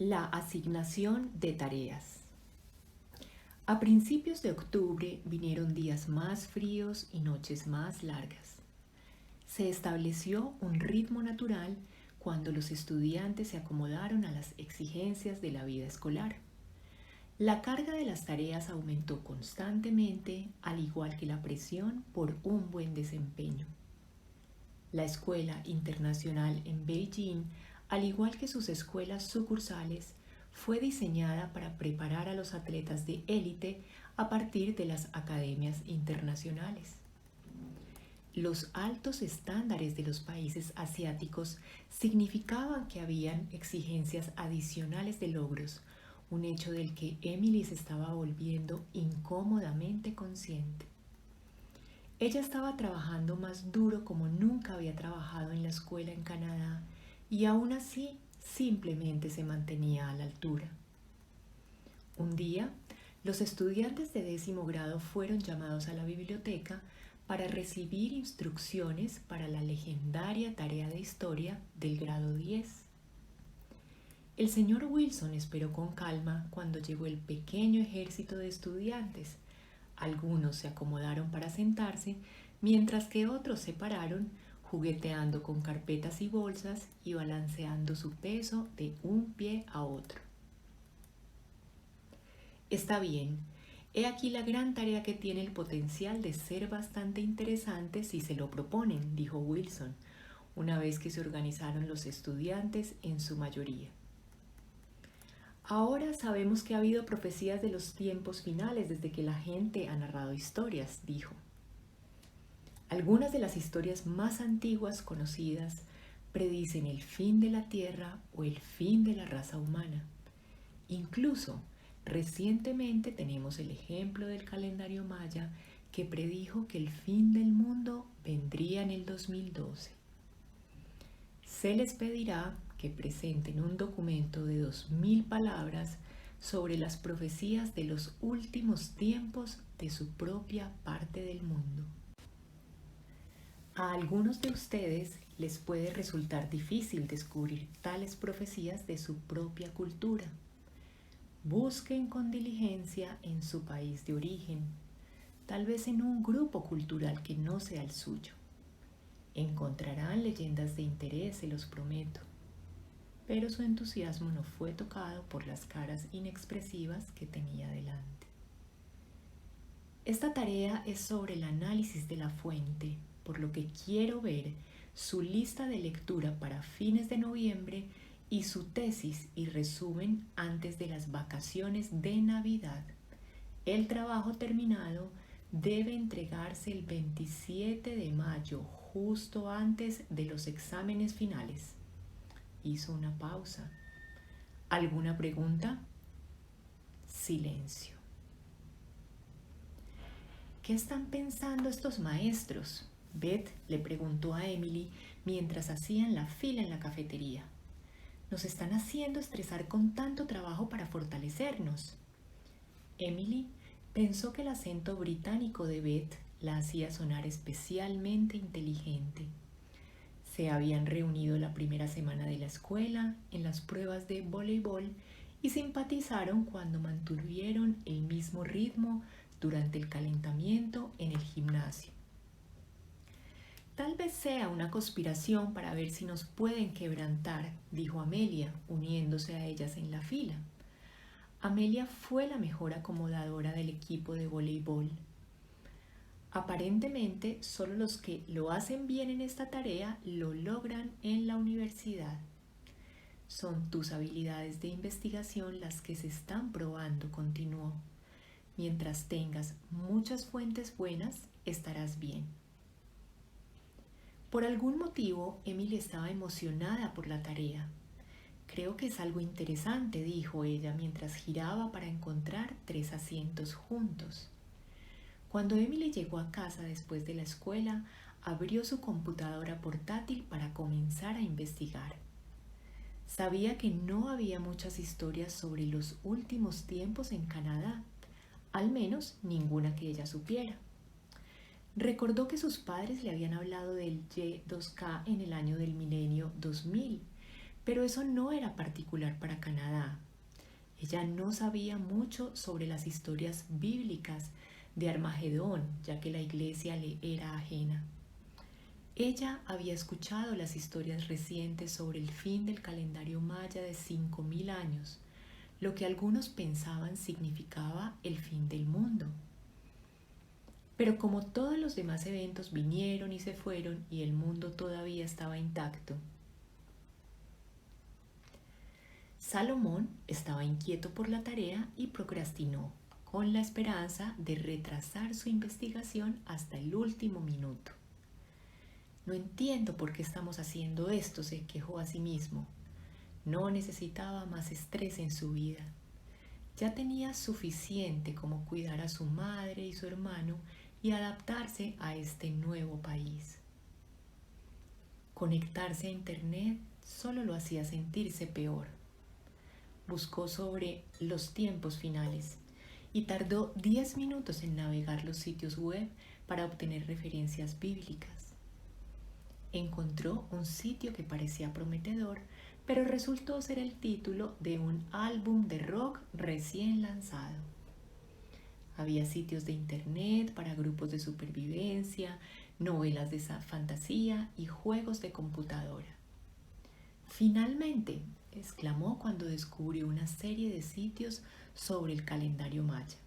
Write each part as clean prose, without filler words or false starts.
La asignación de tareas. A principios de octubre vinieron días más fríos y noches más largas. Se estableció un ritmo natural cuando los estudiantes se acomodaron a las exigencias de la vida escolar. La carga de las tareas aumentó constantemente, al igual que la presión por un buen desempeño. La Escuela Internacional en Beijing, al igual que sus escuelas sucursales, fue diseñada para preparar a los atletas de élite a partir de las academias internacionales. Los altos estándares de los países asiáticos significaban que habían exigencias adicionales de logros, un hecho del que Emily se estaba volviendo incómodamente consciente. Ella estaba trabajando más duro como nunca había trabajado en la escuela en Canadá y aún así simplemente se mantenía a la altura. Un día, los estudiantes de 10º grado fueron llamados a la biblioteca para recibir instrucciones para la legendaria tarea de historia del grado 10. El señor Wilson esperó con calma cuando llegó el pequeño ejército de estudiantes. Algunos se acomodaron para sentarse, mientras que otros se pararon, jugueteando con carpetas y bolsas y balanceando su peso de un pie a otro. Está bien, he aquí la gran tarea que tiene el potencial de ser bastante interesante si se lo proponen, dijo Wilson, una vez que se organizaron los estudiantes en su mayoría. Ahora sabemos que ha habido profecías de los tiempos finales desde que la gente ha narrado historias, dijo. Algunas de las historias más antiguas conocidas predicen el fin de la Tierra o el fin de la raza humana. Incluso, recientemente tenemos el ejemplo del calendario maya que predijo que el fin del mundo vendría en el 2012. Se les pedirá que presenten un documento de 2000 palabras sobre las profecías de los últimos tiempos de su propia parte del mundo. A algunos de ustedes les puede resultar difícil descubrir tales profecías de su propia cultura. Busquen con diligencia en su país de origen, tal vez en un grupo cultural que no sea el suyo. Encontrarán leyendas de interés, se los prometo. Pero su entusiasmo no fue tocado por las caras inexpresivas que tenía delante. Esta tarea es sobre el análisis de la fuente, por lo que quiero ver su lista de lectura para fines de noviembre y su tesis y resumen antes de las vacaciones de Navidad. El trabajo terminado debe entregarse el 27 de mayo, justo antes de los exámenes finales. Hizo una pausa. ¿Alguna pregunta? Silencio. ¿Qué están pensando estos maestros? Beth le preguntó a Emily mientras hacían la fila en la cafetería. Nos están haciendo estresar con tanto trabajo para fortalecernos. Emily pensó que el acento británico de Beth la hacía sonar especialmente inteligente. Se habían reunido la primera semana de la escuela en las pruebas de voleibol y simpatizaron cuando mantuvieron el mismo ritmo durante el calentamiento en el gimnasio. Tal vez sea una conspiración para ver si nos pueden quebrantar, dijo Amelia, uniéndose a ellas en la fila. Amelia fue la mejor acomodadora del equipo de voleibol. Aparentemente, solo los que lo hacen bien en esta tarea lo logran en la universidad. Son tus habilidades de investigación las que se están probando, continuó. Mientras tengas muchas fuentes buenas, estarás bien. Por algún motivo, Emily estaba emocionada por la tarea. Creo que es algo interesante, dijo ella mientras giraba para encontrar 3 asientos juntos. Cuando Emily llegó a casa después de la escuela, abrió su computadora portátil para comenzar a investigar. Sabía que no había muchas historias sobre los últimos tiempos en Canadá, al menos ninguna que ella supiera. Recordó que sus padres le habían hablado del Y2K en el año del milenio 2000, Pero eso no era particular para Canadá. Ella no sabía mucho sobre las historias bíblicas de Armagedón, ya que la iglesia le era ajena. Ella había escuchado las historias recientes sobre el fin del calendario maya de 5000 años, lo que algunos pensaban significaba el fin del mundo. Pero como todos los demás eventos vinieron y se fueron y el mundo todavía estaba intacto, Salomón estaba inquieto por la tarea y procrastinó, con la esperanza de retrasar su investigación hasta el último minuto. No entiendo por qué estamos haciendo esto, se quejó a sí mismo. No necesitaba más estrés en su vida. Ya tenía suficiente como cuidar a su madre y su hermano y adaptarse a este nuevo país. Conectarse a internet solo lo hacía sentirse peor. Buscó sobre los tiempos finales y tardó 10 minutos en navegar los sitios web para obtener referencias bíblicas. Encontró un sitio que parecía prometedor, pero resultó ser el título de un álbum de rock recién lanzado. Había sitios de internet para grupos de supervivencia, novelas de fantasía y juegos de computadora. Finalmente, exclamó cuando descubrió una serie de sitios sobre el calendario maya.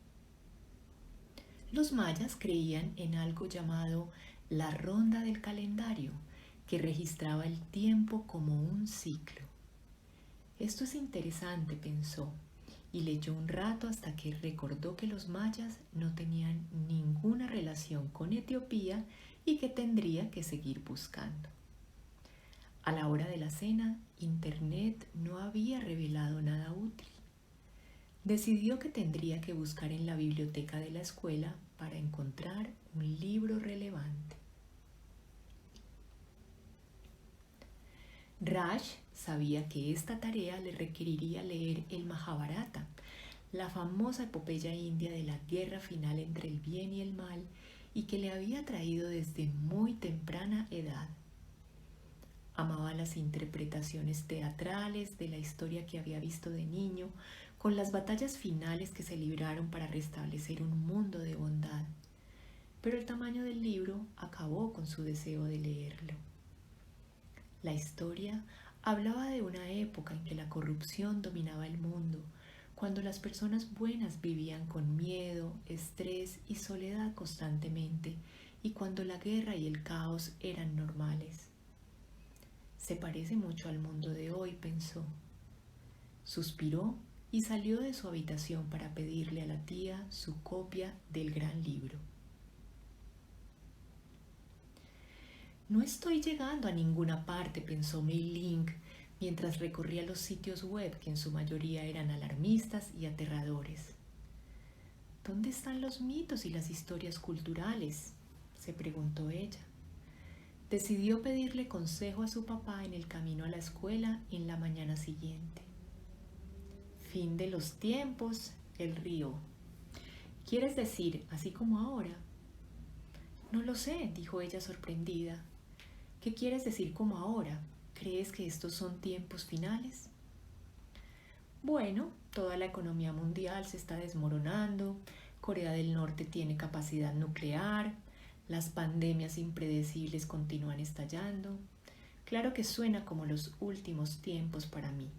Los mayas creían en algo llamado la ronda del calendario, que registraba el tiempo como un ciclo. Esto es interesante, pensó, y leyó un rato hasta que recordó que los mayas no tenían ninguna relación con Etiopía y que tendría que seguir buscando. A la hora de la cena, Internet no había revelado nada útil. Decidió que tendría que buscar en la biblioteca de la escuela para encontrar un libro relevante. Raj sabía que esta tarea le requeriría leer el Mahabharata, la famosa epopeya india de la guerra final entre el bien y el mal, y que le había traído desde muy temprana edad. Amaba las interpretaciones teatrales de la historia que había visto de niño, con las batallas finales que se libraron para restablecer un mundo de bondad. Pero el tamaño del libro acabó con su deseo de leerlo. La historia hablaba de una época en que la corrupción dominaba el mundo, cuando las personas buenas vivían con miedo, estrés y soledad constantemente, y cuando la guerra y el caos eran normales. Se parece mucho al mundo de hoy, pensó. Suspiró y salió de su habitación para pedirle a la tía su copia del gran libro. No estoy llegando a ninguna parte, pensó Mei Ling, mientras recorría los sitios web que en su mayoría eran alarmistas y aterradores. ¿Dónde están los mitos y las historias culturales?, se preguntó ella. Decidió pedirle consejo a su papá en el camino a la escuela en la mañana siguiente. Fin de los tiempos, él rió. ¿Quieres decir así como ahora? No lo sé, dijo ella sorprendida. ¿Qué quieres decir como ahora? ¿Crees que estos son tiempos finales? Bueno, toda la economía mundial se está desmoronando, Corea del Norte tiene capacidad nuclear, las pandemias impredecibles continúan estallando. Claro que suena como los últimos tiempos para mí.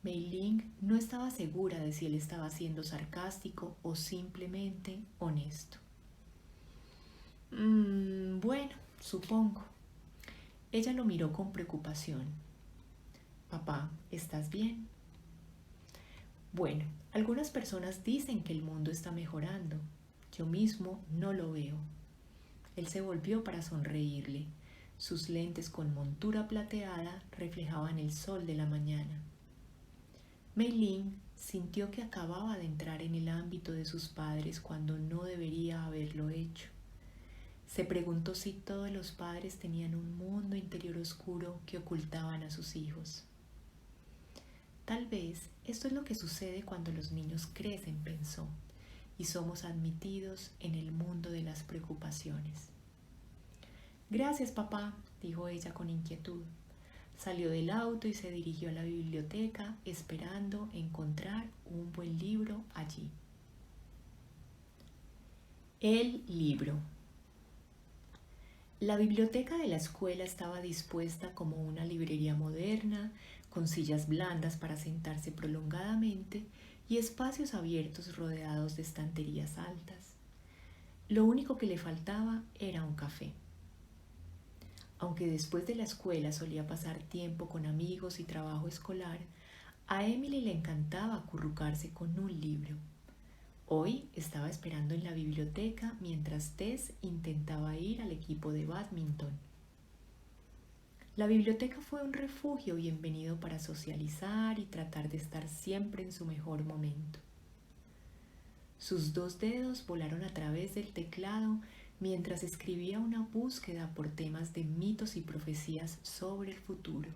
Mei Ling no estaba segura de si él estaba siendo sarcástico o simplemente honesto. Bueno, supongo. Ella lo miró con preocupación. Papá, ¿estás bien? Bueno, algunas personas dicen que el mundo está mejorando. Yo mismo no lo veo. Él se volvió para sonreírle. Sus lentes con montura plateada reflejaban el sol de la mañana. Mei Ling sintió que acababa de entrar en el ámbito de sus padres cuando no debería haberlo hecho. Se preguntó si todos los padres tenían un mundo interior oscuro que ocultaban a sus hijos. Tal vez esto es lo que sucede cuando los niños crecen, pensó, y somos admitidos en el mundo de las preocupaciones. Gracias, papá, dijo ella con inquietud. Salió del auto y se dirigió a la biblioteca esperando encontrar un buen libro allí. El libro. La biblioteca de la escuela estaba dispuesta como una librería moderna, con sillas blandas para sentarse prolongadamente y espacios abiertos rodeados de estanterías altas. Lo único que le faltaba era un café. Aunque después de la escuela solía pasar tiempo con amigos y trabajo escolar, a Emily le encantaba acurrucarse con un libro. Hoy estaba esperando en la biblioteca mientras Tess intentaba ir al equipo de bádminton. La biblioteca fue un refugio bienvenido para socializar y tratar de estar siempre en su mejor momento. Sus 2 dedos volaron a través del teclado mientras escribía una búsqueda por temas de mitos y profecías sobre el futuro.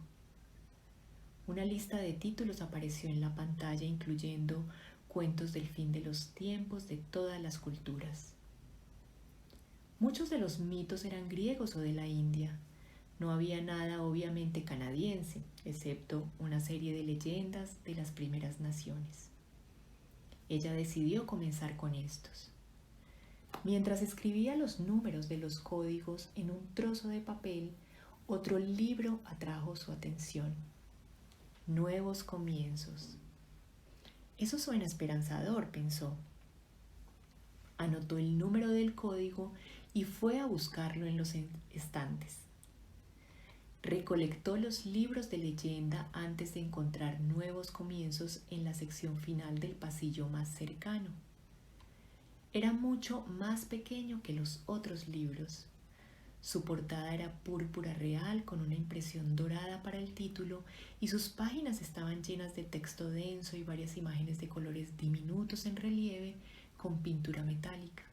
Una lista de títulos apareció en la pantalla incluyendo cuentos del fin de los tiempos de todas las culturas. Muchos de los mitos eran griegos o de la India. No había nada obviamente canadiense, excepto una serie de leyendas de las primeras naciones. Ella decidió comenzar con estos. Mientras escribía los números de los códigos en un trozo de papel, otro libro atrajo su atención. Nuevos comienzos. Eso suena esperanzador, pensó. Anotó el número del código y fue a buscarlo en los estantes. Recolectó los libros de leyenda antes de encontrar nuevos comienzos en la sección final del pasillo más cercano. Era mucho más pequeño que los otros libros. Su portada era púrpura real con una impresión dorada para el título y sus páginas estaban llenas de texto denso y varias imágenes de colores diminutos en relieve con pintura metálica.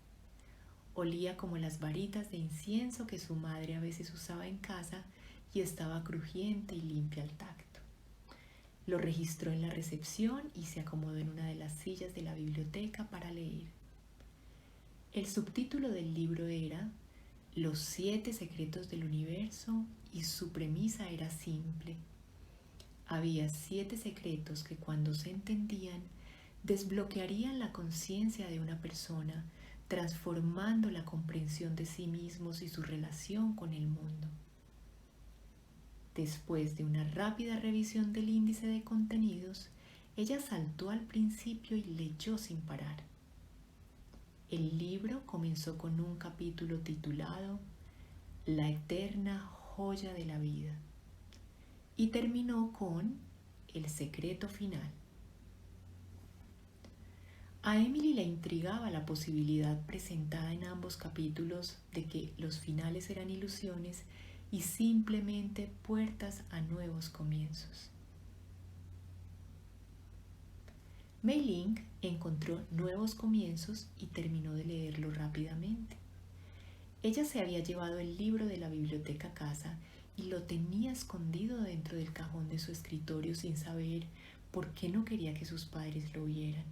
Olía como las varitas de incienso que su madre a veces usaba en casa y estaba crujiente y limpia al tacto. Lo registró en la recepción y se acomodó en una de las sillas de la biblioteca para leer. El subtítulo del libro era Los 7 secretos del universo y su premisa era simple. Había 7 secretos que cuando se entendían desbloquearían la conciencia de una persona, transformando la comprensión de sí mismos y su relación con el mundo. Después de una rápida revisión del índice de contenidos, ella saltó al principio y leyó sin parar. El libro comenzó con un capítulo titulado La eterna joya de la vida y terminó con El secreto final. A Emily le intrigaba la posibilidad presentada en ambos capítulos de que los finales eran ilusiones y simplemente puertas a nuevos comienzos. Mei Ling encontró nuevos comienzos y terminó de leerlo rápidamente. Ella se había llevado el libro de la biblioteca a casa y lo tenía escondido dentro del cajón de su escritorio sin saber por qué no quería que sus padres lo vieran.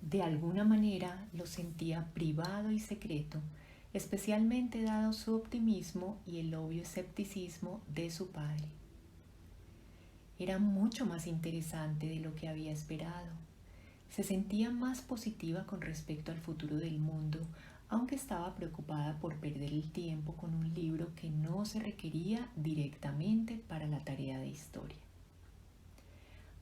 De alguna manera lo sentía privado y secreto, especialmente dado su optimismo y el obvio escepticismo de su padre. Era mucho más interesante de lo que había esperado. Se sentía más positiva con respecto al futuro del mundo, aunque estaba preocupada por perder el tiempo con un libro que no se requería directamente para la tarea de historia.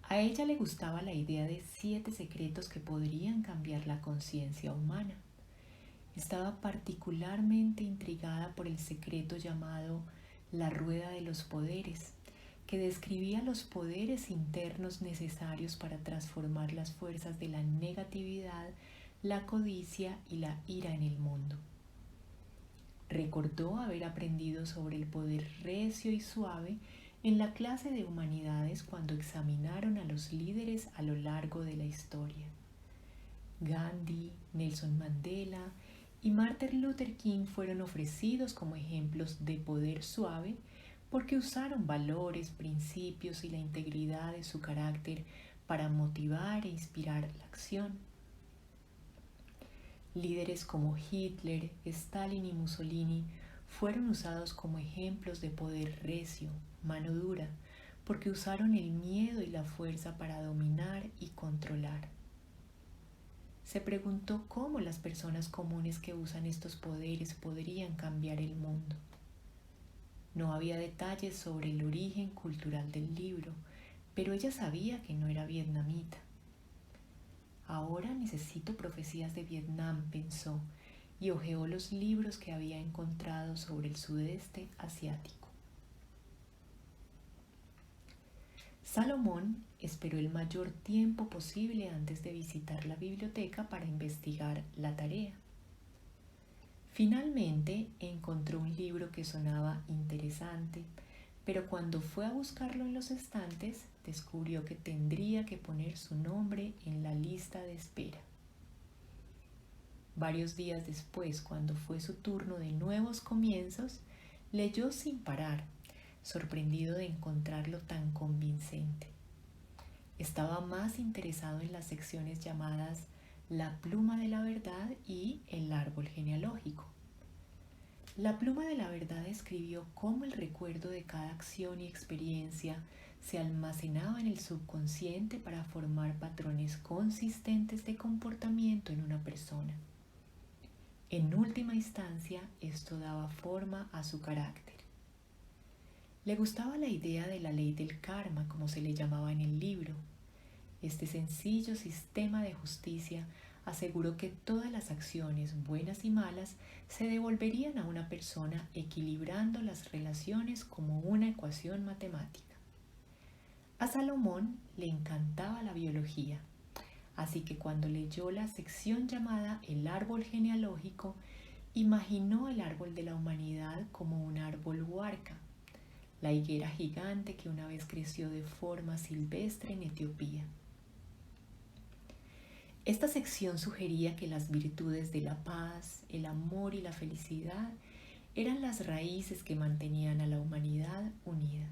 A ella le gustaba la idea de 7 secretos que podrían cambiar la conciencia humana. Estaba particularmente intrigada por el secreto llamado la rueda de los poderes, que describía los poderes internos necesarios para transformar las fuerzas de la negatividad, la codicia y la ira en el mundo. Recordó haber aprendido sobre el poder recio y suave en la clase de humanidades cuando examinaron a los líderes a lo largo de la historia. Gandhi, Nelson Mandela y Martin Luther King fueron ofrecidos como ejemplos de poder suave porque usaron valores, principios y la integridad de su carácter para motivar e inspirar la acción. Líderes como Hitler, Stalin y Mussolini fueron usados como ejemplos de poder recio, mano dura, porque usaron el miedo y la fuerza para dominar y controlar. Se preguntó cómo las personas comunes que usan estos poderes podrían cambiar el mundo. No había detalles sobre el origen cultural del libro, pero ella sabía que no era vietnamita. Ahora necesito profecías de Vietnam, pensó, y hojeó los libros que había encontrado sobre el sudeste asiático. Salomón esperó el mayor tiempo posible antes de visitar la biblioteca para investigar la tarea. Finalmente encontró un libro que sonaba interesante, pero cuando fue a buscarlo en los estantes, descubrió que tendría que poner su nombre en la lista de espera. Varios días después, cuando fue su turno de nuevos comienzos, leyó sin parar, sorprendido de encontrarlo tan convincente. Estaba más interesado en las secciones llamadas La pluma de la verdad y El árbol genealógico. La pluma de la verdad escribió cómo el recuerdo de cada acción y experiencia se almacenaba en el subconsciente para formar patrones consistentes de comportamiento en una persona. En última instancia, esto daba forma a su carácter. Le gustaba la idea de la ley del karma, como se le llamaba en el libro. Este sencillo sistema de justicia aseguró que todas las acciones, buenas y malas, se devolverían a una persona equilibrando las relaciones como una ecuación matemática. A Salomón le encantaba la biología, así que cuando leyó la sección llamada El árbol genealógico, imaginó el árbol de la humanidad como un árbol huarca, la higuera gigante que una vez creció de forma silvestre en Etiopía. Esta sección sugería que las virtudes de la paz, el amor y la felicidad eran las raíces que mantenían a la humanidad unida.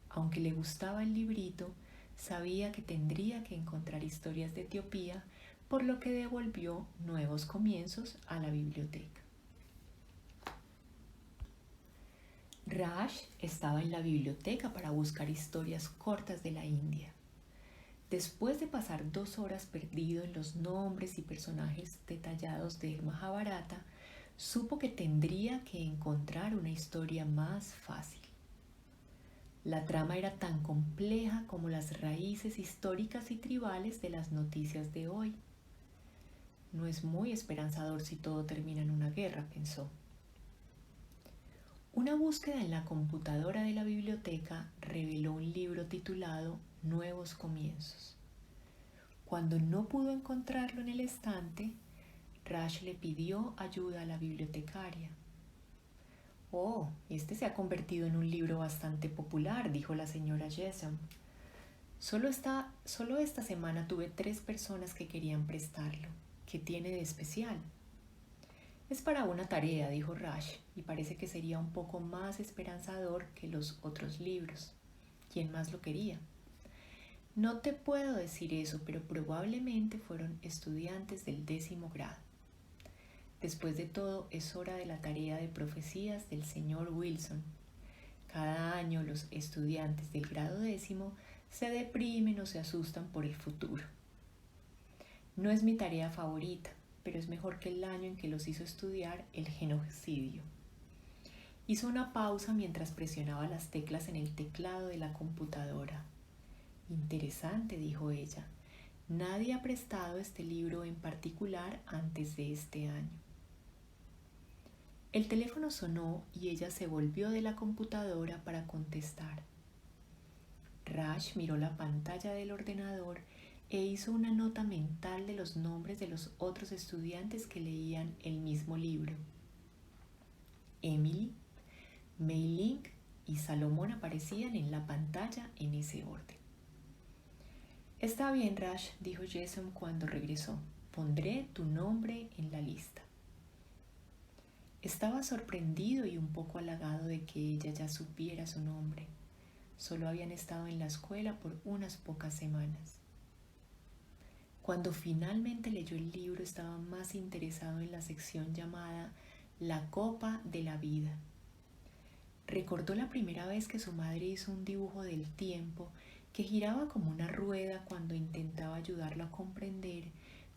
Aunque le gustaba el librito, sabía que tendría que encontrar historias de Etiopía, por lo que devolvió nuevos comienzos a la biblioteca. Raj estaba en la biblioteca para buscar historias cortas de la India. Después de pasar 2 horas perdido en los nombres y personajes detallados del Mahabharata, supo que tendría que encontrar una historia más fácil. La trama era tan compleja como las raíces históricas y tribales de las noticias de hoy. No es muy esperanzador si todo termina en una guerra, pensó. Una búsqueda en la computadora de la biblioteca reveló un libro titulado Nuevos Comienzos. Cuando no pudo encontrarlo en el estante, Raj le pidió ayuda a la bibliotecaria. «Oh, este se ha convertido en un libro bastante popular», dijo la señora Jessom. Solo esta semana tuve 3 personas que querían prestarlo. ¿Qué tiene de especial? Es para una tarea, dijo Raj, y parece que sería un poco más esperanzador que los otros libros. ¿Quién más lo quería? No te puedo decir eso, pero probablemente fueron estudiantes del 10º grado. Después de todo, es hora de la tarea de profecías del señor Wilson. Cada año los estudiantes del grado 10º se deprimen o se asustan por el futuro. No es mi tarea favorita, pero es mejor que el año en que los hizo estudiar el genocidio. Hizo una pausa mientras presionaba las teclas en el teclado de la computadora. Interesante, dijo ella. Nadie ha prestado este libro en particular antes de este año. El teléfono sonó y ella se volvió de la computadora para contestar. Raj miró la pantalla del ordenador e hizo una nota mental de los nombres de los otros estudiantes que leían el mismo libro. Emily, Mei Ling y Salomón aparecían en la pantalla en ese orden. Está bien, Raj, dijo Jessom cuando regresó. Pondré tu nombre en la lista. Estaba sorprendido y un poco halagado de que ella ya supiera su nombre. Solo habían estado en la escuela por unas pocas semanas. Cuando finalmente leyó el libro, estaba más interesado en la sección llamada La copa de la vida. Recordó la primera vez que su madre hizo un dibujo del tiempo que giraba como una rueda cuando intentaba ayudarlo a comprender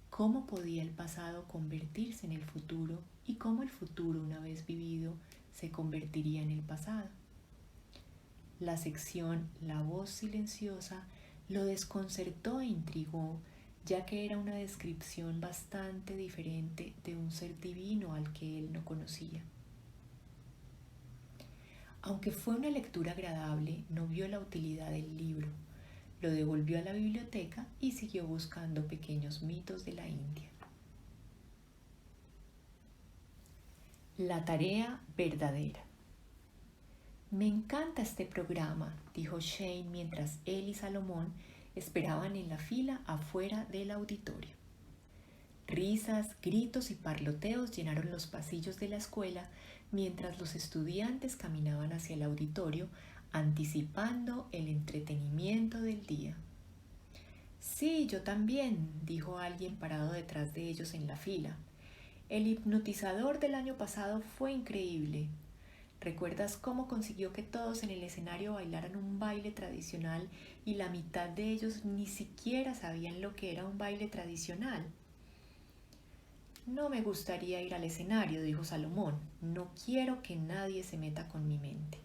cómo podía el pasado convertirse en el futuro y cómo el futuro, una vez vivido, se convertiría en el pasado. La sección La voz silenciosa lo desconcertó e intrigó, ya que era una descripción bastante diferente de un ser divino al que él no conocía. Aunque fue una lectura agradable, no vio la utilidad del libro. Lo devolvió a la biblioteca y siguió buscando pequeños mitos de la India. La tarea verdadera. Me encanta este programa, dijo Shane mientras él y Salomón esperaban en la fila afuera del auditorio. Risas, gritos y parloteos llenaron los pasillos de la escuela mientras los estudiantes caminaban hacia el auditorio anticipando el entretenimiento del día. Sí, yo también, dijo alguien parado detrás de ellos en la fila. El hipnotizador del año pasado fue increíble. ¿Recuerdas cómo consiguió que todos en el escenario bailaran un baile tradicional y la mitad de ellos ni siquiera sabían lo que era un baile tradicional? No me gustaría ir al escenario, dijo Salomón. No quiero que nadie se meta con mi mente.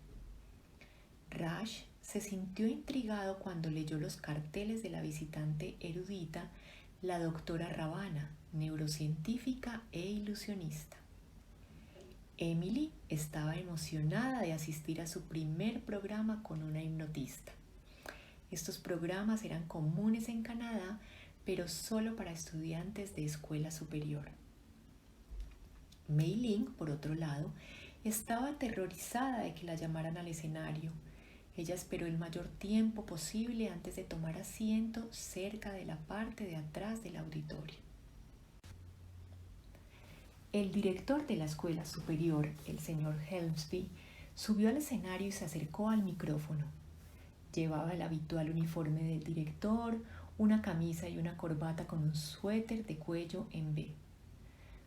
Raj se sintió intrigado cuando leyó los carteles de la visitante erudita, la doctora Ravana, neurocientífica e ilusionista. Emily estaba emocionada de asistir a su primer programa con una hipnotista. Estos programas eran comunes en Canadá, pero solo para estudiantes de escuela superior. Mei Ling, por otro lado, estaba aterrorizada de que la llamaran al escenario. Ella esperó el mayor tiempo posible antes de tomar asiento cerca de la parte de atrás del auditorio. El director de la escuela superior, el señor Helmsby, subió al escenario y se acercó al micrófono. Llevaba el habitual uniforme del director, una camisa y una corbata con un suéter de cuello en V.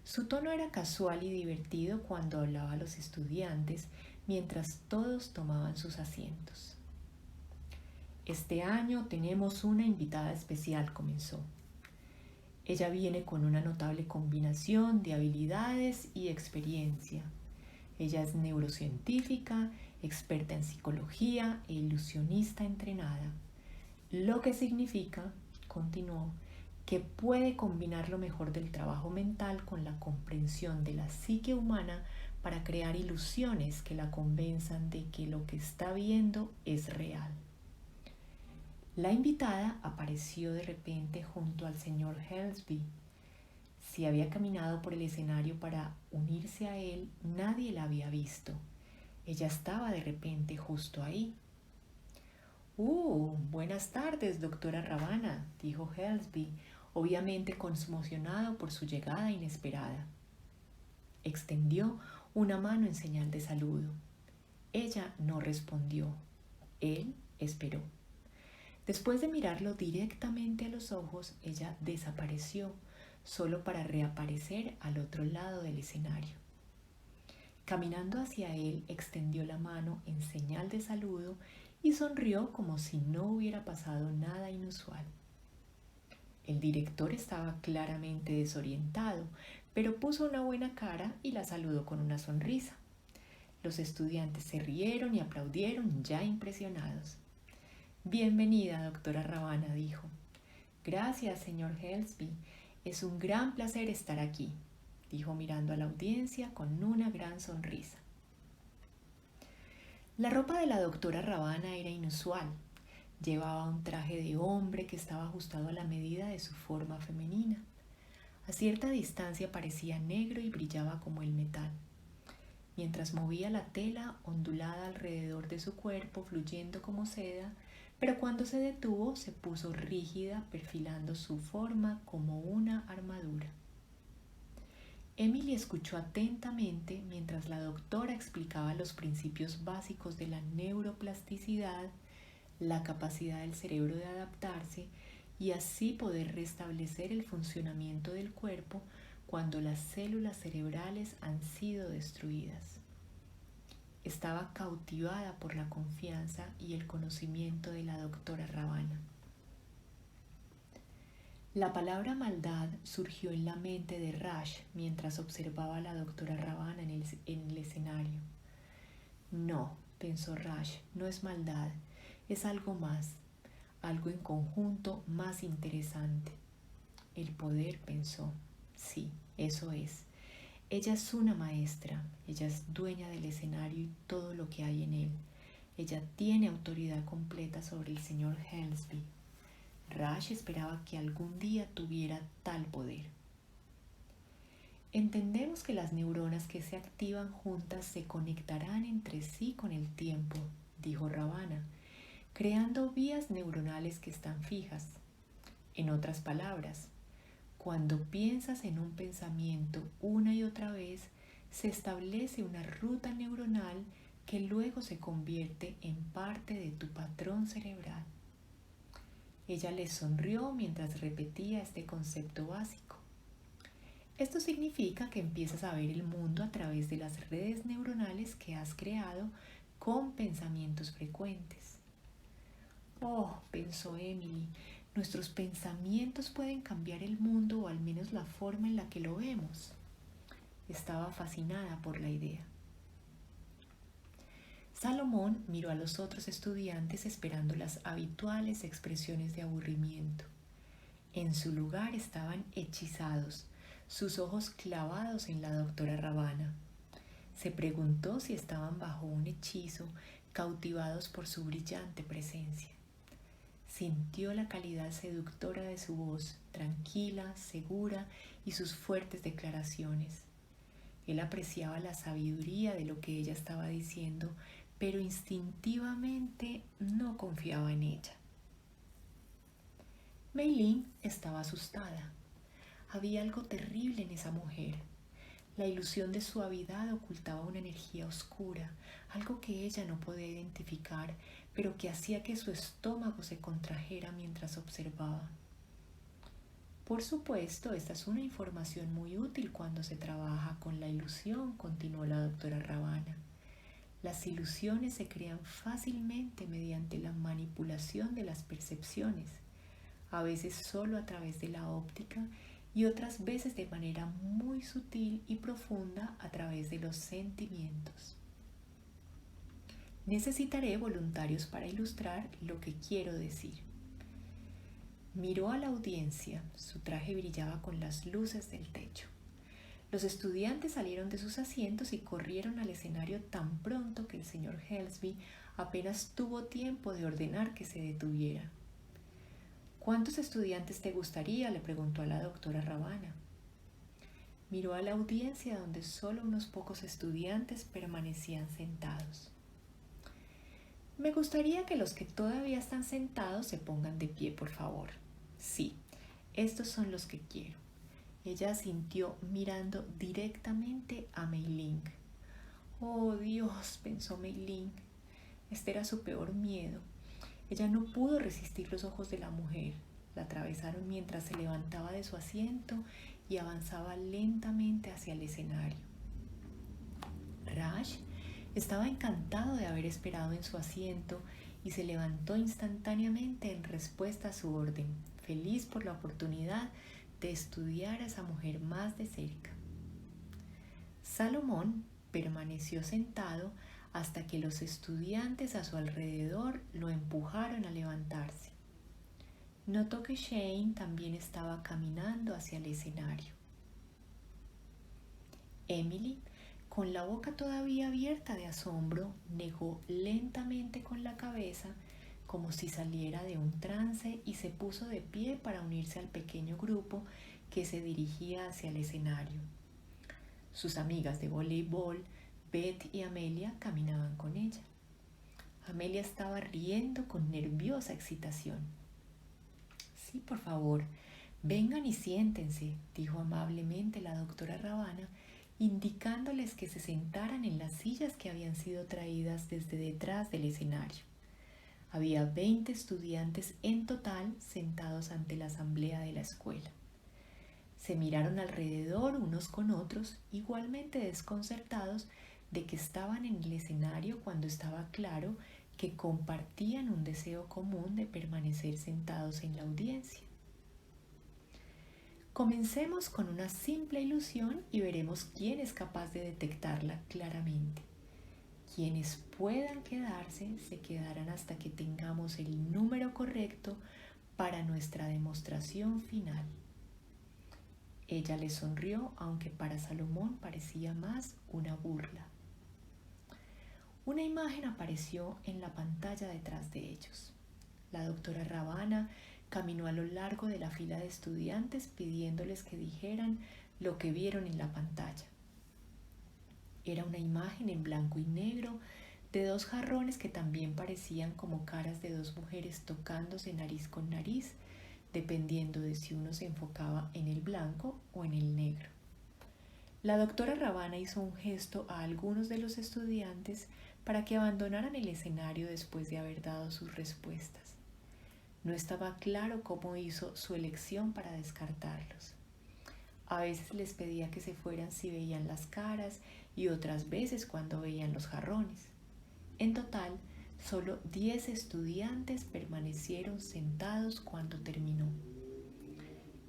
Su tono era casual y divertido cuando hablaba a los estudiantes mientras todos tomaban sus asientos. Este año tenemos una invitada especial, comenzó. Ella viene con una notable combinación de habilidades y experiencia. Ella es neurocientífica, experta en psicología e ilusionista entrenada, lo que significa, continuó, que puede combinar lo mejor del trabajo mental con la comprensión de la psique humana para crear ilusiones que la convenzan de que lo que está viendo es real. La invitada apareció de repente junto al señor Helmsby. Si había caminado por el escenario para unirse a él, nadie la había visto. Ella estaba de repente justo ahí. Buenas tardes, doctora Ravana, dijo Helmsby, obviamente conmocionado por su llegada inesperada. Extendió una mano en señal de saludo. Ella no respondió. Él esperó. Después de mirarlo directamente a los ojos, ella desapareció, solo para reaparecer al otro lado del escenario. Caminando hacia él, extendió la mano en señal de saludo y sonrió como si no hubiera pasado nada inusual. El director estaba claramente desorientado, pero puso una buena cara y la saludó con una sonrisa. Los estudiantes se rieron y aplaudieron, ya impresionados. Bienvenida, doctora Ravana, dijo. Gracias, señor Helmsby. Es un gran placer estar aquí, dijo mirando a la audiencia con una gran sonrisa. La ropa de la doctora Ravana era inusual. Llevaba un traje de hombre que estaba ajustado a la medida de su forma femenina. A cierta distancia parecía negro y brillaba como el metal. Mientras movía la tela ondulada alrededor de su cuerpo, fluyendo como seda, pero cuando se detuvo se puso rígida, perfilando su forma como una armadura. Emily escuchó atentamente mientras la doctora explicaba los principios básicos de la neuroplasticidad, la capacidad del cerebro de adaptarse y así poder restablecer el funcionamiento del cuerpo cuando las células cerebrales han sido destruidas. estaba cautivada por la confianza y el conocimiento de la doctora Ravana. La palabra maldad surgió en la mente de Raj mientras observaba a la doctora Ravana en el escenario. No, pensó Raj, no es maldad, es algo más, algo en conjunto más interesante. El poder, pensó, sí, eso es. Ella es una maestra, ella es dueña del escenario y todo lo que hay en él. Ella tiene autoridad completa sobre el señor Helsby. Raj esperaba que algún día tuviera tal poder. Entendemos que las neuronas que se activan juntas se conectarán entre sí con el tiempo, dijo Ravana, creando vías neuronales que están fijas. En otras palabras, cuando piensas en un pensamiento una y otra vez, se establece una ruta neuronal que luego se convierte en parte de tu patrón cerebral. Ella le sonrió mientras repetía este concepto básico. Esto significa que empiezas a ver el mundo a través de las redes neuronales que has creado con pensamientos frecuentes. Oh, pensó Emily, nuestros pensamientos pueden cambiar el mundo o al menos la forma en la que lo vemos. Estaba fascinada por la idea. Salomón miró a los otros estudiantes esperando las habituales expresiones de aburrimiento. En su lugar estaban hechizados, sus ojos clavados en la doctora Ravana. Se preguntó si estaban bajo un hechizo, cautivados por su brillante presencia. Sintió la calidad seductora de su voz, tranquila, segura, y sus fuertes declaraciones. Él apreciaba la sabiduría de lo que ella estaba diciendo, pero instintivamente no confiaba en ella. Mei Ling estaba asustada. Había algo terrible en esa mujer. La ilusión de suavidad ocultaba una energía oscura, algo que ella no podía identificar, pero que hacía que su estómago se contrajera mientras observaba. Por supuesto, esta es una información muy útil cuando se trabaja con la ilusión, continuó la doctora Ravana. Las ilusiones se crean fácilmente mediante la manipulación de las percepciones, a veces solo a través de la óptica y otras veces de manera muy sutil y profunda a través de los sentimientos. Necesitaré voluntarios para ilustrar lo que quiero decir. Miró a la audiencia, su traje brillaba con las luces del techo. Los estudiantes salieron de sus asientos y corrieron al escenario tan pronto que el señor Helsby apenas tuvo tiempo de ordenar que se detuviera. ¿Cuántos estudiantes te gustaría?, le preguntó a la doctora Ravana. Miró a la audiencia donde solo unos pocos estudiantes permanecían sentados. Me gustaría que los que todavía están sentados se pongan de pie, por favor. Sí, estos son los que quiero. Ella asintió mirando directamente a Mei Ling. Oh Dios, pensó Mei Ling. Este era su peor miedo. Ella no pudo resistir los ojos de la mujer. La atravesaron mientras se levantaba de su asiento y avanzaba lentamente hacia el escenario. Raj estaba encantado de haber esperado en su asiento y se levantó instantáneamente en respuesta a su orden, feliz por la oportunidad de estudiar a esa mujer más de cerca. Salomón permaneció sentado hasta que los estudiantes a su alrededor lo empujaron a levantarse. Notó que Shane también estaba caminando hacia el escenario. Emily, con la boca todavía abierta de asombro, negó lentamente con la cabeza como si saliera de un trance y se puso de pie para unirse al pequeño grupo que se dirigía hacia el escenario. Sus amigas de voleibol, Beth y Amelia, caminaban con ella. Amelia estaba riendo con nerviosa excitación. Sí, por favor, vengan y siéntense, dijo amablemente la doctora Ravana, indicándoles que se sentaran en las sillas que habían sido traídas desde detrás del escenario. Había 20 estudiantes en total sentados ante la asamblea de la escuela. Se miraron alrededor unos con otros, igualmente desconcertados, de que estaban en el escenario cuando estaba claro que compartían un deseo común de permanecer sentados en la audiencia. Comencemos con una simple ilusión y veremos quién es capaz de detectarla claramente. Quienes puedan quedarse se quedarán hasta que tengamos el número correcto para nuestra demostración final. Ella le sonrió, aunque para Salomón parecía más una burla. Una imagen apareció en la pantalla detrás de ellos. La doctora Ravana caminó a lo largo de la fila de estudiantes pidiéndoles que dijeran lo que vieron en la pantalla. Era una imagen en blanco y negro de dos jarrones que también parecían como caras de dos mujeres tocándose nariz con nariz, dependiendo de si uno se enfocaba en el blanco o en el negro. La doctora Ravana hizo un gesto a algunos de los estudiantes para que abandonaran el escenario después de haber dado sus respuestas. No estaba claro cómo hizo su elección para descartarlos. A veces les pedía que se fueran si veían las caras y otras veces cuando veían los jarrones. En total, solo 10 estudiantes permanecieron sentados cuando terminó.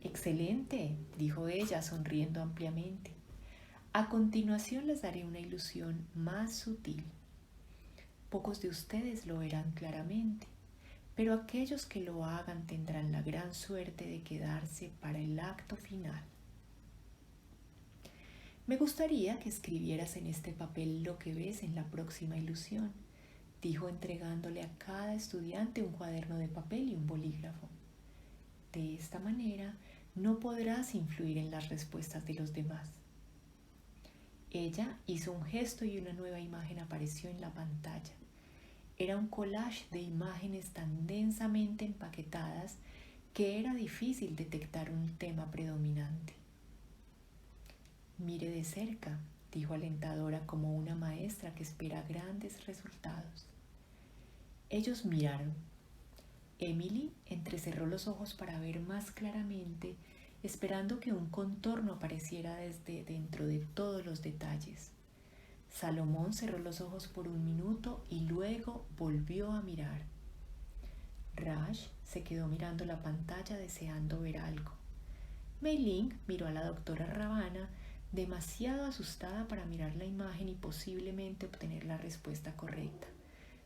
«Excelente», dijo ella, sonriendo ampliamente. «A continuación les daré una ilusión más sutil. Pocos de ustedes lo verán claramente, pero aquellos que lo hagan tendrán la gran suerte de quedarse para el acto final. Me gustaría que escribieras en este papel lo que ves en la próxima ilusión», dijo entregándole a cada estudiante un cuaderno de papel y un bolígrafo. «De esta manera no podrás influir en las respuestas de los demás». Ella hizo un gesto y una nueva imagen apareció en la pantalla. Era un collage de imágenes tan densamente empaquetadas que era difícil detectar un tema predominante. «Mire de cerca», dijo alentadora como una maestra que espera grandes resultados. Ellos miraron. Emily entrecerró los ojos para ver más claramente, esperando que un contorno apareciera desde dentro de todos los detalles. Salomón cerró los ojos por un minuto y luego volvió a mirar. Raj se quedó mirando la pantalla deseando ver algo. Mei Ling miró a la doctora Ravana, demasiado asustada para mirar la imagen y posiblemente obtener la respuesta correcta.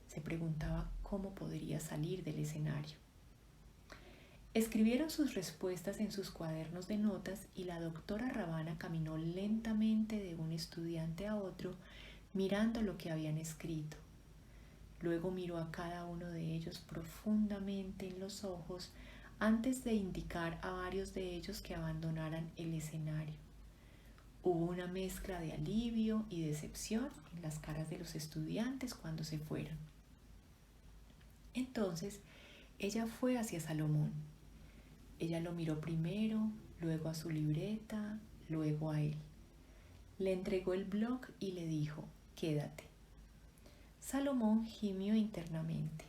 Se preguntaba cómo podría salir del escenario. Escribieron sus respuestas en sus cuadernos de notas y la doctora Ravana caminó lentamente de un estudiante a otro, mirando lo que habían escrito. Luego miró a cada uno de ellos profundamente en los ojos antes de indicar a varios de ellos que abandonaran el escenario. Hubo una mezcla de alivio y decepción en las caras de los estudiantes cuando se fueron. Entonces, ella fue hacia Salomón. Ella lo miró primero, luego a su libreta, luego a él. Le entregó el blog y le dijo: «Quédate». Salomón gimió internamente.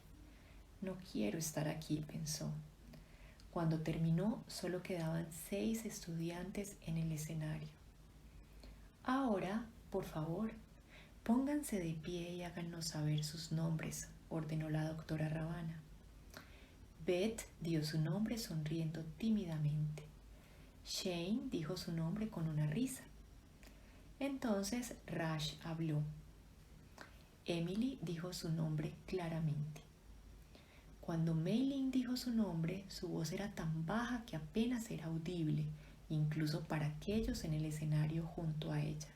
«No quiero estar aquí», pensó. Cuando terminó, solo quedaban 6 estudiantes en el escenario. «Ahora, por favor, pónganse de pie y háganos saber sus nombres», ordenó la doctora Ravana. Beth dio su nombre sonriendo tímidamente. Shane dijo su nombre con una risa. Entonces Raj habló. Emily dijo su nombre claramente. Cuando Mei Ling dijo su nombre, su voz era tan baja que apenas era audible, incluso para aquellos en el escenario junto a ella.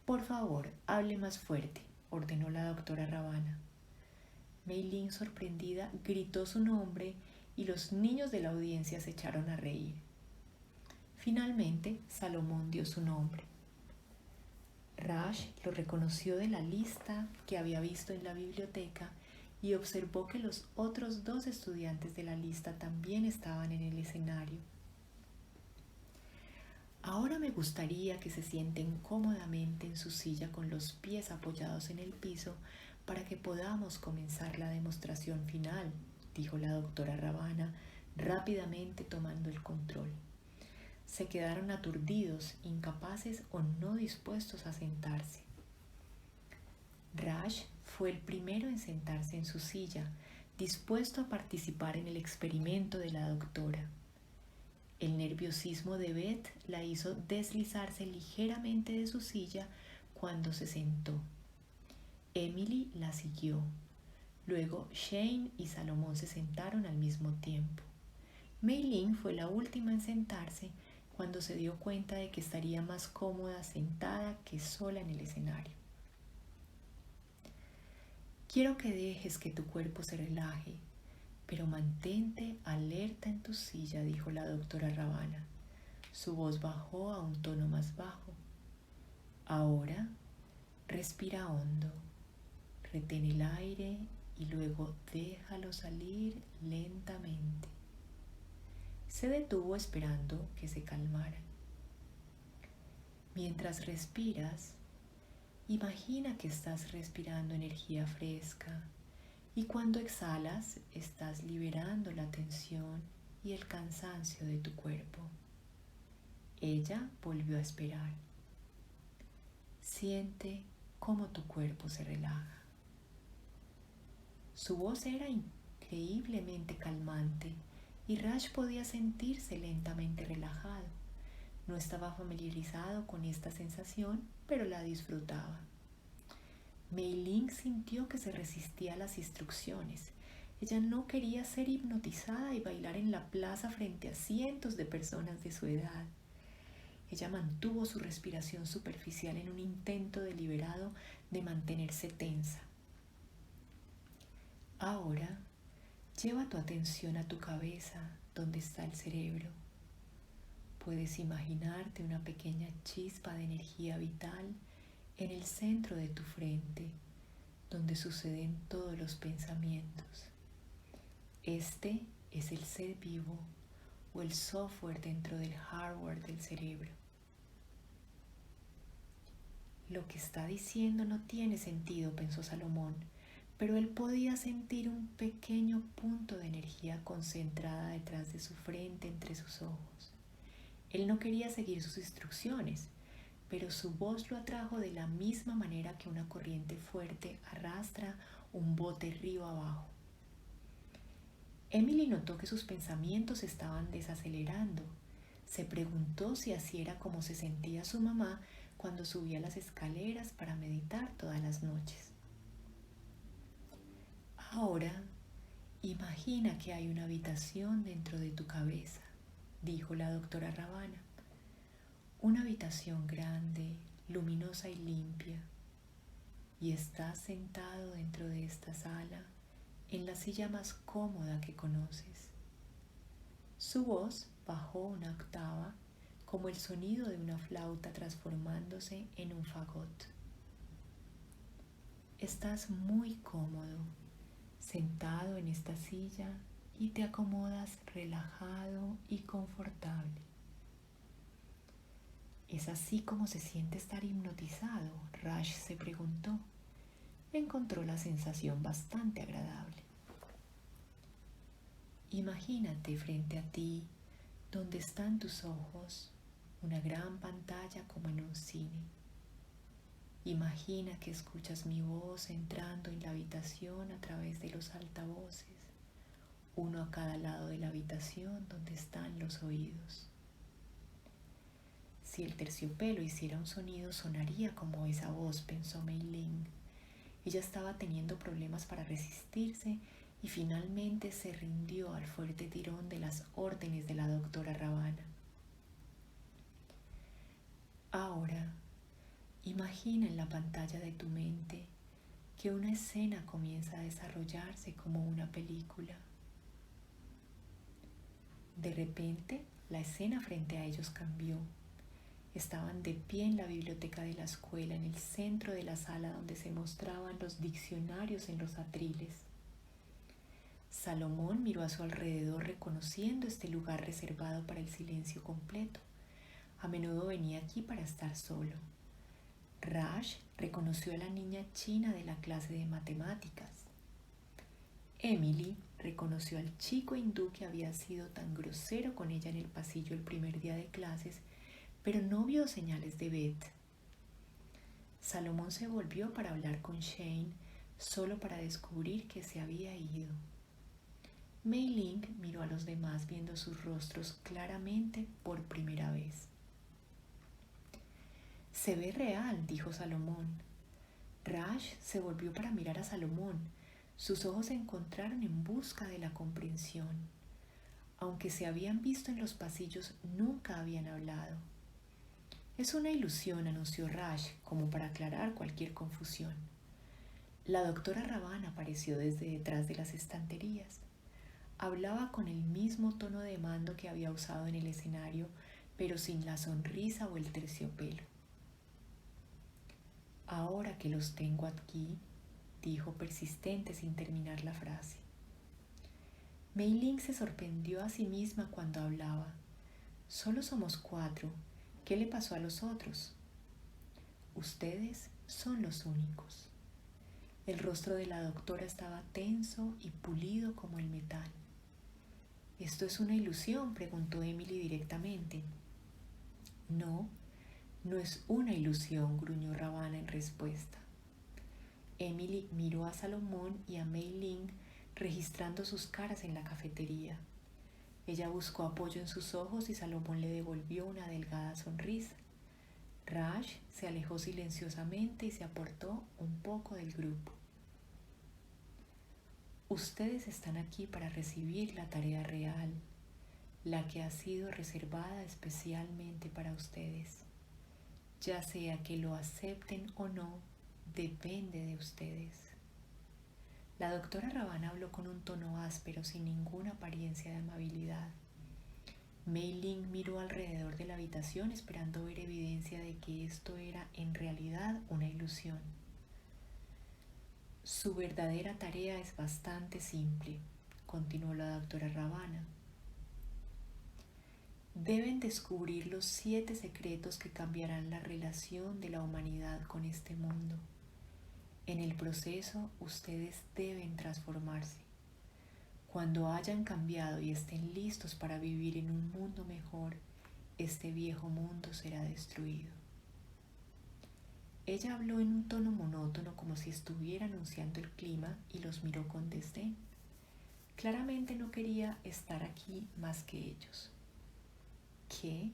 «Por favor, hable más fuerte», ordenó la doctora Ravana. Mei Ling, sorprendida, gritó su nombre y los niños de la audiencia se echaron a reír. Finalmente, Salomón dio su nombre. Raj lo reconoció de la lista que había visto en la biblioteca y observó que los otros 2 estudiantes de la lista también estaban en el escenario. «Ahora me gustaría que se sienten cómodamente en su silla con los pies apoyados en el piso para que podamos comenzar la demostración final», dijo la doctora Ravana, rápidamente tomando el control. Se quedaron aturdidos, incapaces o no dispuestos a sentarse. Raj fue el primero en sentarse en su silla, dispuesto a participar en el experimento de la doctora. El nerviosismo de Beth la hizo deslizarse ligeramente de su silla cuando se sentó. Emily la siguió. Luego Shane y Salomón se sentaron al mismo tiempo. Mei Ling fue la última en sentarse cuando se dio cuenta de que estaría más cómoda sentada que sola en el escenario. Quiero que dejes que tu cuerpo se relaje, pero mantente alerta en tu silla, dijo la doctora Ravana. Su voz bajó a un tono más bajo. Ahora, respira hondo, retén el aire y luego déjalo salir lentamente. Se detuvo esperando que se calmara. Mientras respiras, imagina que estás respirando energía fresca y cuando exhalas estás liberando la tensión y el cansancio de tu cuerpo. Ella volvió a esperar. Siente cómo tu cuerpo se relaja. Su voz era increíblemente calmante y Raj podía sentirse lentamente relajado. No estaba familiarizado con esta sensación, pero la disfrutaba. Mei Ling sintió que se resistía a las instrucciones. Ella no quería ser hipnotizada y bailar en la plaza frente a cientos de personas de su edad. Ella mantuvo su respiración superficial en un intento deliberado de mantenerse tensa. Ahora, lleva tu atención a tu cabeza, donde está el cerebro. Puedes imaginarte una pequeña chispa de energía vital en el centro de tu frente, donde suceden todos los pensamientos. Este es el ser vivo o el software dentro del hardware del cerebro. Lo que está diciendo no tiene sentido, pensó Salomón, pero él podía sentir un pequeño punto de energía concentrada detrás de su frente, entre sus ojos. Él no quería seguir sus instrucciones, pero su voz lo atrajo de la misma manera que una corriente fuerte arrastra un bote río abajo. Emily notó que sus pensamientos estaban desacelerando. Se preguntó si así era como se sentía su mamá cuando subía las escaleras para meditar todas las noches. Ahora, imagina que hay una habitación dentro de tu cabeza, dijo la doctora Ravana. Una habitación grande, luminosa y limpia. Y estás sentado dentro de esta sala, en la silla más cómoda que conoces. Su voz bajó una octava, como el sonido de una flauta transformándose en un fagot. Estás muy cómodo, sentado en esta silla y te acomodas relajado y confortable. ¿Es así como se siente estar hipnotizado?, Raj se preguntó. Encontró la sensación bastante agradable. Imagínate frente a ti, donde están tus ojos, una gran pantalla como en un cine. Imagina que escuchas mi voz entrando en la habitación a través de los altavoces, uno a cada lado de la habitación donde están los oídos. Si el terciopelo hiciera un sonido, sonaría como esa voz, pensó Mei Ling. Ella estaba teniendo problemas para resistirse y finalmente se rindió al fuerte tirón de las órdenes de la doctora Ravana. Ahora, imagina en la pantalla de tu mente que una escena comienza a desarrollarse como una película. De repente, la escena frente a ellos cambió. Estaban de pie en la biblioteca de la escuela, en el centro de la sala donde se mostraban los diccionarios en los atriles. Salomón miró a su alrededor reconociendo este lugar reservado para el silencio completo. A menudo venía aquí para estar solo. Raj reconoció a la niña china de la clase de matemáticas. Emily reconoció al chico hindú que había sido tan grosero con ella en el pasillo el primer día de clases, pero no vio señales de Beth. Salomón se volvió para hablar con Shane, solo para descubrir que se había ido. Mei Ling miró a los demás viendo sus rostros claramente por primera vez. Se ve real, dijo Salomón. Raj se volvió para mirar a Salomón. Sus ojos se encontraron en busca de la comprensión. Aunque se habían visto en los pasillos, nunca habían hablado. Es una ilusión, anunció Raj, como para aclarar cualquier confusión. La doctora Ravana apareció desde detrás de las estanterías. Hablaba con el mismo tono de mando que había usado en el escenario, pero sin la sonrisa o el terciopelo. Ahora que los tengo aquí, dijo persistente sin terminar la frase. Mei Ling se sorprendió a sí misma cuando hablaba. Solo somos 4. ¿Qué le pasó a los otros? Ustedes son los únicos. El rostro de la doctora estaba tenso y pulido como el metal. ¿Esto es una ilusión?, preguntó Emily directamente. No, no es una ilusión, gruñó Ravana en respuesta. Emily miró a Salomón y a Mei Ling registrando sus caras en la cafetería. Ella buscó apoyo en sus ojos y Salomón le devolvió una delgada sonrisa. Raj se alejó silenciosamente y se apartó un poco del grupo. Ustedes están aquí para recibir la tarea real, la que ha sido reservada especialmente para ustedes. Ya sea que lo acepten o no, depende de ustedes. La doctora Ravana habló con un tono áspero, sin ninguna apariencia de amabilidad. Mei Ling miró alrededor de la habitación esperando ver evidencia de que esto era en realidad una ilusión. Su verdadera tarea es bastante simple, continuó la doctora Ravana. Deben descubrir los 7 secretos que cambiarán la relación de la humanidad con este mundo. En el proceso, ustedes deben transformarse. Cuando hayan cambiado y estén listos para vivir en un mundo mejor, este viejo mundo será destruido. Ella habló en un tono monótono como si estuviera anunciando el clima y los miró con desdén. Claramente no quería estar aquí más que ellos. ¿Qué?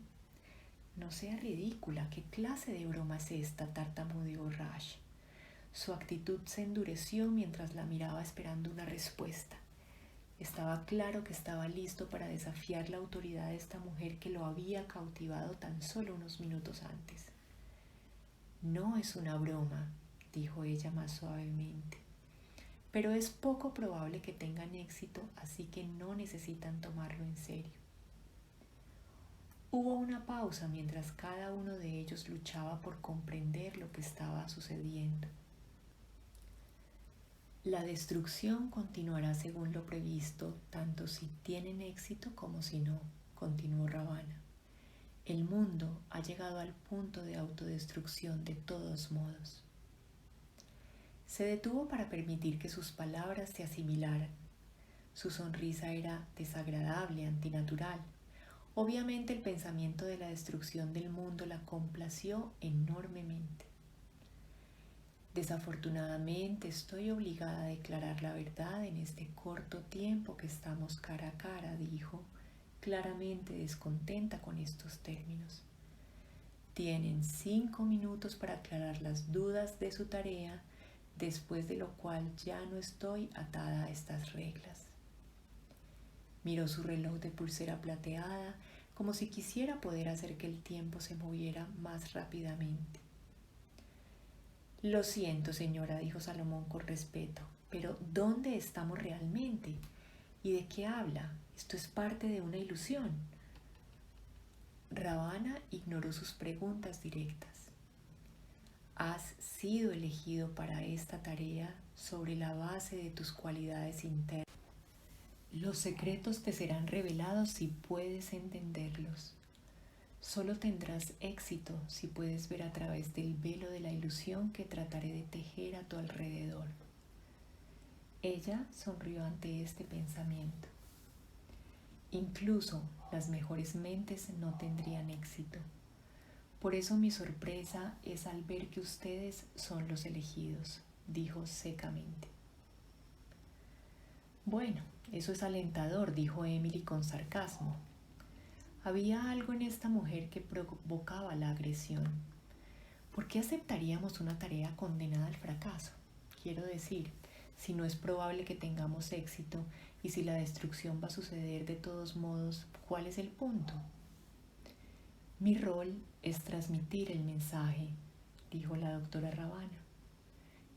No sea ridícula, ¿qué clase de broma es esta?, tartamudeó Raj. Su actitud se endureció mientras la miraba esperando una respuesta. Estaba claro que estaba listo para desafiar la autoridad de esta mujer que lo había cautivado tan solo unos minutos antes. No es una broma, dijo ella más suavemente, pero es poco probable que tengan éxito, así que no necesitan tomarlo en serio. Hubo una pausa mientras cada uno de ellos luchaba por comprender lo que estaba sucediendo. La destrucción continuará según lo previsto, tanto si tienen éxito como si no, continuó Ravana. El mundo ha llegado al punto de autodestrucción de todos modos. Se detuvo para permitir que sus palabras se asimilaran. Su sonrisa era desagradable, antinatural. Obviamente el pensamiento de la destrucción del mundo la complació enormemente. Desafortunadamente estoy obligada a declarar la verdad en este corto tiempo que estamos cara a cara, dijo, claramente descontenta con estos términos. Tienen 5 minutos para aclarar las dudas de su tarea, después de lo cual ya no estoy atada a estas reglas. Miró su reloj de pulsera plateada como si quisiera poder hacer que el tiempo se moviera más rápidamente. Lo siento, señora, dijo Salomón con respeto, pero ¿dónde estamos realmente? ¿Y de qué habla? Esto es parte de una ilusión. Ravana ignoró sus preguntas directas. Has sido elegido para esta tarea sobre la base de tus cualidades internas. Los secretos te serán revelados si puedes entenderlos. Solo tendrás éxito si puedes ver a través del velo de la ilusión que trataré de tejer a tu alrededor. Ella sonrió ante este pensamiento. Incluso las mejores mentes no tendrían éxito. Por eso mi sorpresa es al ver que ustedes son los elegidos, dijo secamente. Bueno, eso es alentador, dijo Emily con sarcasmo. Había algo en esta mujer que provocaba la agresión. ¿Por qué aceptaríamos una tarea condenada al fracaso? Quiero decir, si no es probable que tengamos éxito y si la destrucción va a suceder de todos modos, ¿cuál es el punto? Mi rol es transmitir el mensaje, dijo la doctora Ravana.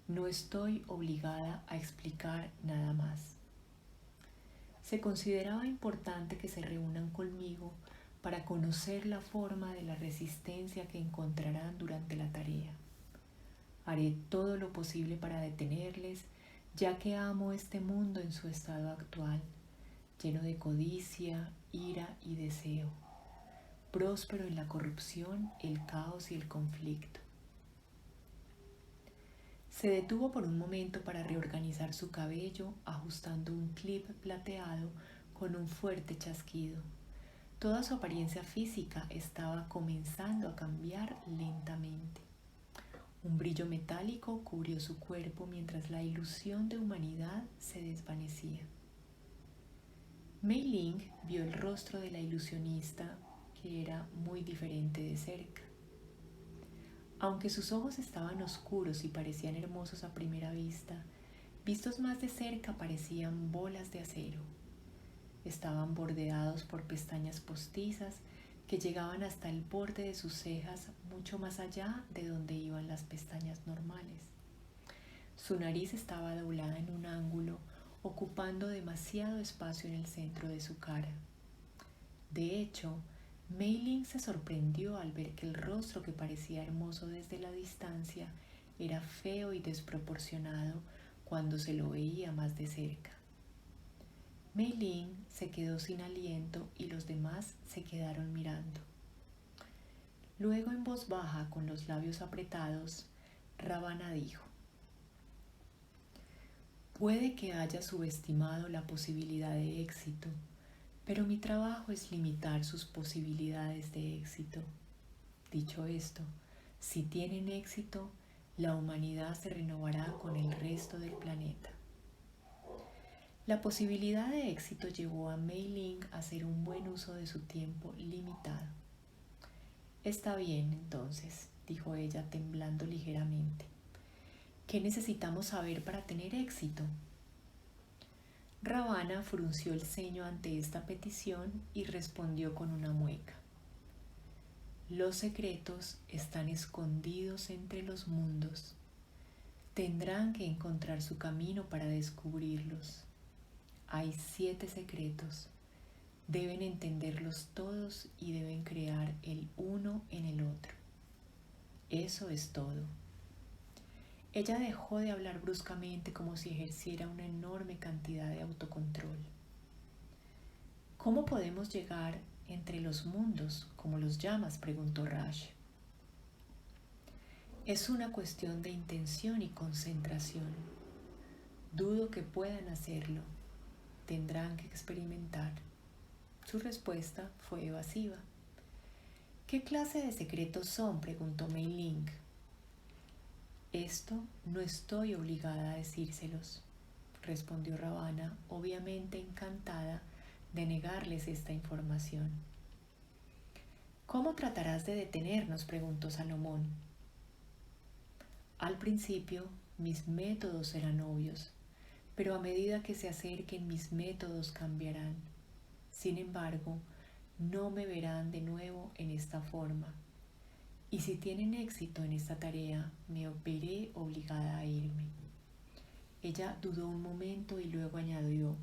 No estoy obligada a explicar nada más. Se consideraba importante que se reúnan conmigo para conocer la forma de la resistencia que encontrarán durante la tarea. Haré todo lo posible para detenerles, ya que amo este mundo en su estado actual, lleno de codicia, ira y deseo, próspero en la corrupción, el caos y el conflicto. Se detuvo por un momento para reorganizar su cabello, ajustando un clip plateado con un fuerte chasquido. Toda su apariencia física estaba comenzando a cambiar lentamente. Un brillo metálico cubrió su cuerpo mientras la ilusión de humanidad se desvanecía. Mei Ling vio el rostro de la ilusionista, que era muy diferente de cerca. Aunque sus ojos estaban oscuros y parecían hermosos a primera vista, vistos más de cerca parecían bolas de acero. Estaban bordeados por pestañas postizas que llegaban hasta el borde de sus cejas, mucho más allá de donde iban las pestañas normales. Su nariz estaba doblada en un ángulo, ocupando demasiado espacio en el centro de su cara. De hecho, Mei Ling se sorprendió al ver que el rostro, que parecía hermoso desde la distancia, era feo y desproporcionado cuando se lo veía más de cerca. Mei Ling se quedó sin aliento y los demás se quedaron mirando. Luego, en voz baja, con los labios apretados, Ravana dijo: Puede que haya subestimado la posibilidad de éxito, pero mi trabajo es limitar sus posibilidades de éxito. Dicho esto, si tienen éxito, la humanidad se renovará con el resto del planeta. La posibilidad de éxito llevó a Mei Ling a hacer un buen uso de su tiempo limitado. Está bien, entonces, dijo ella temblando ligeramente. ¿Qué necesitamos saber para tener éxito? Ravana frunció el ceño ante esta petición y respondió con una mueca. Los secretos están escondidos entre los mundos. Tendrán que encontrar su camino para descubrirlos. Hay 7 secretos. Deben entenderlos todos y deben crear el uno en el otro. Eso es todo. Ella dejó de hablar bruscamente como si ejerciera una enorme cantidad de autocontrol. ¿Cómo podemos llegar entre los mundos, como los llamas?, preguntó Rash. Es una cuestión de intención y concentración. Dudo que puedan hacerlo. Tendrán que experimentar. Su respuesta fue evasiva. ¿Qué clase de secretos son?, preguntó Mei Ling. Esto no estoy obligada a decírselos, respondió Ravana, obviamente encantada de negarles esta información. ¿Cómo tratarás de detenernos?, preguntó Salomón. Al principio, mis métodos serán obvios, pero a medida que se acerquen mis métodos cambiarán. Sin embargo, no me verán de nuevo en esta forma. Y si tienen éxito en esta tarea, me veré obligada a irme. Ella dudó un momento y luego añadió,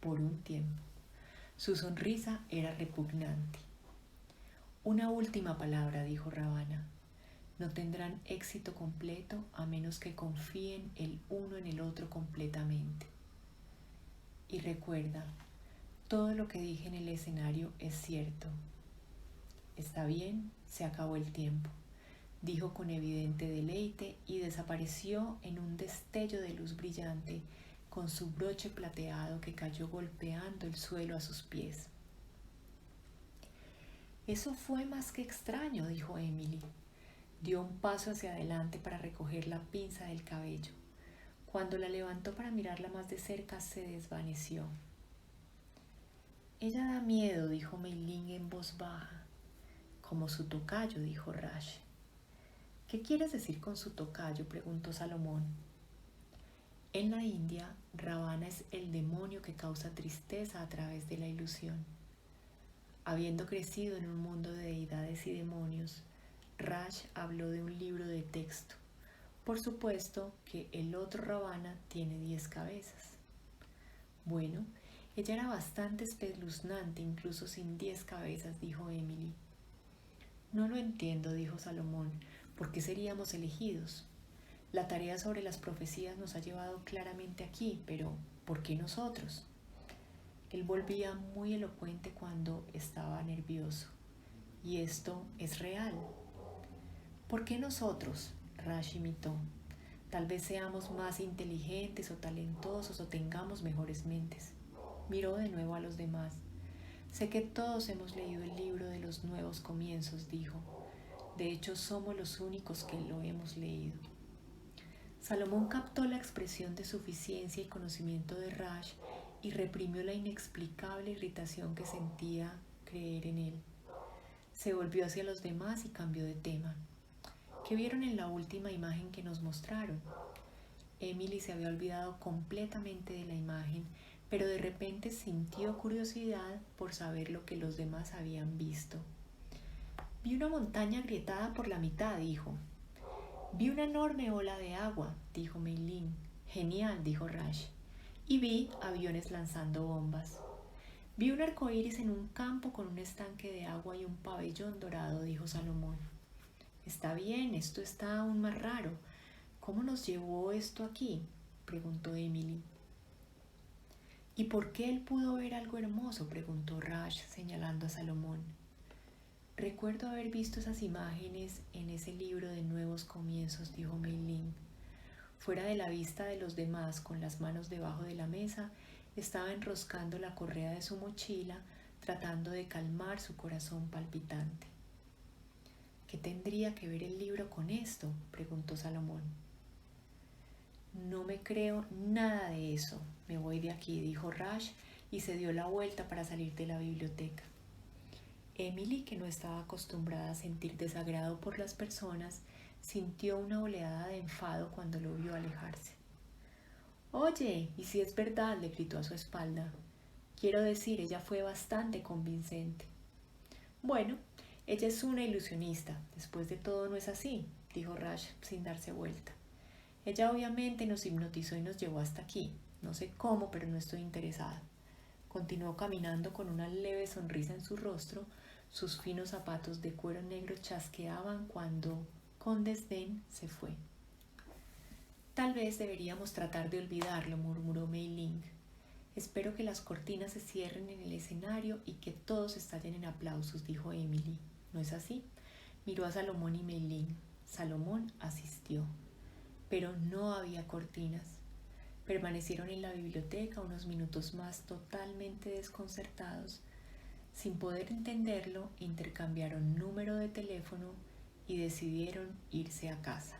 por un tiempo. Su sonrisa era repugnante. Una última palabra, dijo Ravana. No tendrán éxito completo a menos que confíen el uno en el otro completamente. Y recuerda, todo lo que dije en el escenario es cierto. Está bien, se acabó el tiempo, dijo con evidente deleite y desapareció en un destello de luz brillante con su broche plateado que cayó golpeando el suelo a sus pies. Eso fue más que extraño, dijo Emily. Dio un paso hacia adelante para recoger la pinza del cabello. Cuando la levantó para mirarla más de cerca, se desvaneció. Ella da miedo, dijo Mei Ling en voz baja. Como su tocayo, dijo Rash. ¿Qué quieres decir con su tocayo?, preguntó Salomón. En la India, Ravana es el demonio que causa tristeza a través de la ilusión. Habiendo crecido en un mundo de deidades y demonios, Rash habló de un libro de texto. Por supuesto que el otro Ravana tiene 10 cabezas. Bueno, ella era bastante espeluznante, incluso sin 10 cabezas, dijo Emily. No lo entiendo, dijo Salomón. ¿Por qué seríamos elegidos? La tarea sobre las profecías nos ha llevado claramente aquí, pero ¿por qué nosotros? Él volvía muy elocuente cuando estaba nervioso. Y esto es real. ¿Por qué nosotros?, Rash imitó. Tal vez seamos más inteligentes o talentosos o tengamos mejores mentes. Miró de nuevo a los demás. Sé que todos hemos leído el libro de los nuevos comienzos, dijo. De hecho, somos los únicos que lo hemos leído. Salomón captó la expresión de suficiencia y conocimiento de Rash y reprimió la inexplicable irritación que sentía creer en él. Se volvió hacia los demás y cambió de tema. ¿Qué vieron en la última imagen que nos mostraron? Emily se había olvidado completamente de la imagen, pero de repente sintió curiosidad por saber lo que los demás habían visto. Vi una montaña agrietada por la mitad, dijo. Vi una enorme ola de agua, dijo Mei Ling. Genial, dijo Rash. Y vi aviones lanzando bombas. Vi un arco iris en un campo con un estanque de agua y un pabellón dorado, dijo Salomón. Está bien, esto está aún más raro. ¿Cómo nos llevó esto aquí?, preguntó Emily. ¿Y por qué él pudo ver algo hermoso?, preguntó Rash, señalando a Salomón. Recuerdo haber visto esas imágenes en ese libro de nuevos comienzos, dijo Mei Ling. Fuera de la vista de los demás, con las manos debajo de la mesa, estaba enroscando la correa de su mochila, tratando de calmar su corazón palpitante. ¿Qué tendría que ver el libro con esto?, preguntó Salomón. No me creo nada de eso. Me voy de aquí, dijo Rash, y se dio la vuelta para salir de la biblioteca. Emily, que no estaba acostumbrada a sentir desagrado por las personas, sintió una oleada de enfado cuando lo vio alejarse. «Oye, ¿y si es verdad?», le gritó a su espalda. Quiero decir, ella fue bastante convincente. Bueno, ella es una ilusionista. Después de todo, ¿no es así?, dijo Rash sin darse vuelta. Ella obviamente nos hipnotizó y nos llevó hasta aquí. No sé cómo, pero no estoy interesada. Continuó caminando con una leve sonrisa en su rostro. Sus finos zapatos de cuero negro chasqueaban cuando, con desdén, se fue. Tal vez deberíamos tratar de olvidarlo, murmuró Mei Ling. Espero que las cortinas se cierren en el escenario y que todos estallen en aplausos, dijo Emily. ¿No es así? Miró a Salomón y Mei Ling. Salomón asistió. Pero no había cortinas. Permanecieron en la biblioteca unos minutos más totalmente desconcertados. Sin poder entenderlo, intercambiaron número de teléfono y decidieron irse a casa.